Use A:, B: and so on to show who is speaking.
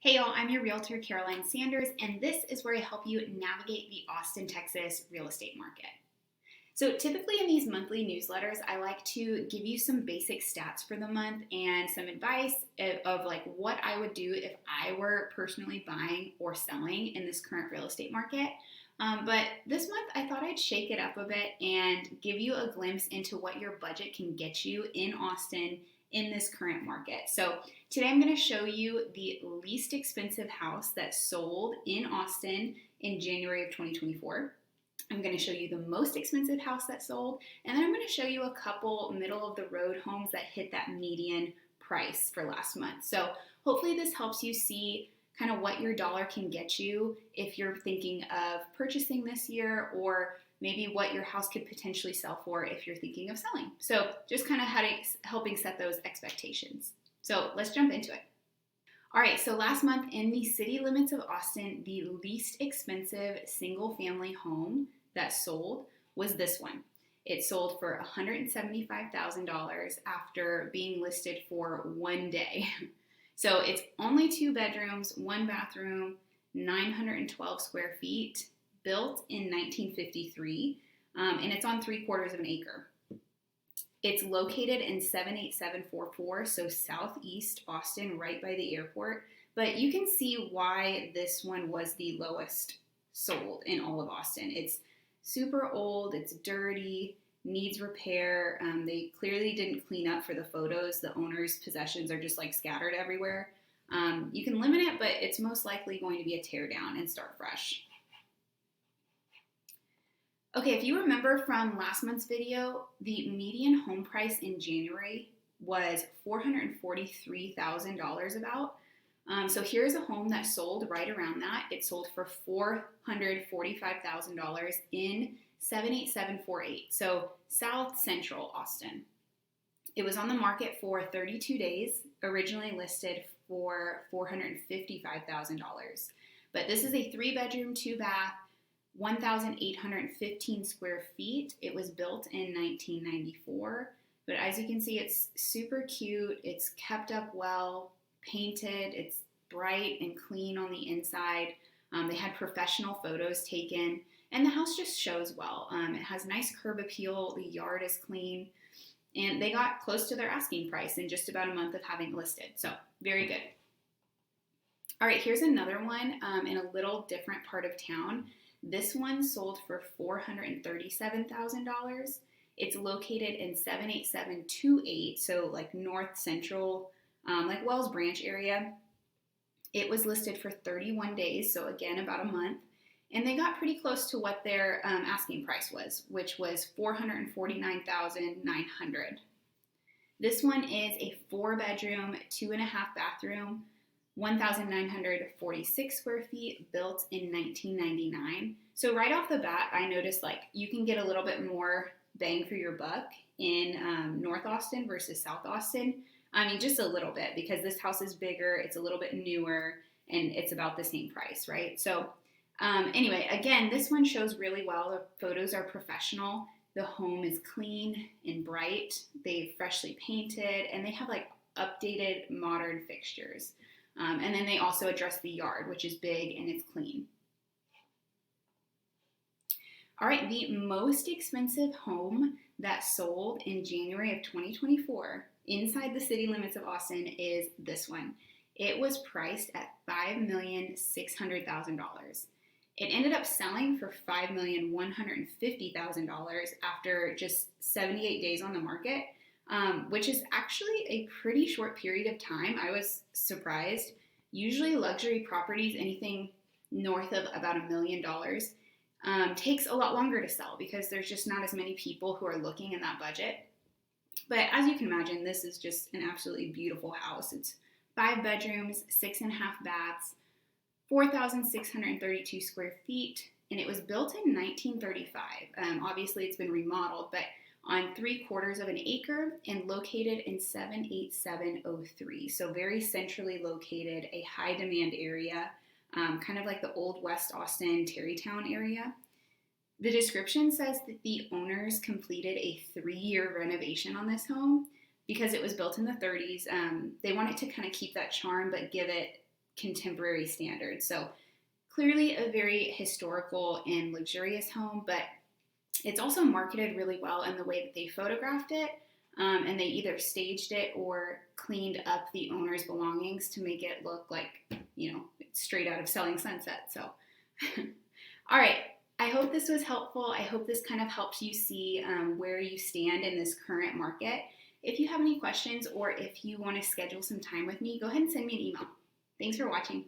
A: Hey y'all, I'm your realtor Caroline Sanders, and this is where I help you navigate the Austin, Texas real estate market. So typically in these monthly newsletters, I like to give you some basic stats for the month and some advice of like what I would do if I were personally buying or selling in this current real estate market. But this month, I thought I'd shake it up a bit and give you a glimpse into what your budget can get you in Austin in this current market. So today I'm going to show you the least expensive house that sold in Austin in January of 2024. I'm going to show you the most expensive house that sold, and then I'm going to show you a couple middle of the road homes that hit that median price for last month. So hopefully this helps you see kind of what your dollar can get you if you're thinking of purchasing this year, or maybe what your house could potentially sell for if you're thinking of selling. So just kind of helping set those expectations. So let's jump into it. All right, so last month in the city limits of Austin, the least expensive single family home that sold was this one. It sold for $175,000 after being listed for 1 day. So it's only 2 bedrooms, 1 bathroom, 912 square feet, built in 1953, and it's on 3/4 of an acre. It's located in 78744, so southeast Austin, right by the airport. But you can see why this one was the lowest sold in all of Austin. It's super old, it's dirty, needs repair. They clearly didn't clean up for the photos. The owner's possessions are just like scattered everywhere. You can limit it, but it's most likely going to be a tear down and start fresh. Okay, if you remember from last month's video, the median home price in January was $443,000 about. So here's a home that sold right around that. It sold for $445,000 in 78748, so South Central Austin. It was on the market for 32 days, originally listed for $455,000. But this is a 3-bedroom, 2-bath, 1,815 square feet. It was built in 1994. But as you can see, it's super cute. It's kept up well, painted. It's bright and clean on the inside. They had professional photos taken, and the house just shows well. It has nice curb appeal. The yard is clean, and they got close to their asking price in just about a month of having it listed. So very good. All right, here's another one in a little different part of town. This one sold for $437,000. It's located in 78728, so like north central, like Wells Branch area. It was listed for 31 days, so again, about a month. And they got pretty close to what their asking price was, which was $449,900. This one is a 4-bedroom, 2.5 bathroom, 1,946 square feet, built in 1999. So right off the bat, I noticed like you can get a little bit more bang for your buck in North Austin versus South Austin. I mean, just a little bit, because this house is bigger, it's a little bit newer, and it's about the same price, right? So anyway, again, this one shows really well. The photos are professional. The home is clean and bright. They've freshly painted, and they have like updated modern fixtures. And then they also address the yard, which is big and it's clean. All right, the most expensive home that sold in January of 2024 inside the city limits of Austin is this one. It was priced at $5,600,000. It ended up selling for $5,150,000 after just 78 days on the market. Which is actually a pretty short period of time. I was surprised. Usually luxury properties, anything north of about $1 million, takes a lot longer to sell because there's just not as many people who are looking in that budget. But as you can imagine, this is just an absolutely beautiful house. It's 5 bedrooms, 6.5 baths, 4,632 square feet, and it was built in 1935. Obviously, it's been remodeled, but on 3/4 of an acre and located in 78703. So very centrally located, a high demand area, kind of like the old West Austin, Tarrytown area. The description says that the owners completed a 3-year renovation on this home because it was built in the 30s. They wanted to kind of keep that charm, but give it contemporary standards. So clearly a very historical and luxurious home, but it's also marketed really well in the way that they photographed it, and they either staged it or cleaned up the owner's belongings to make it look like, straight out of Selling Sunset. So, all right. I hope this was helpful. I hope this kind of helps you see where you stand in this current market. If you have any questions or if you want to schedule some time with me, go ahead and send me an email. Thanks for watching.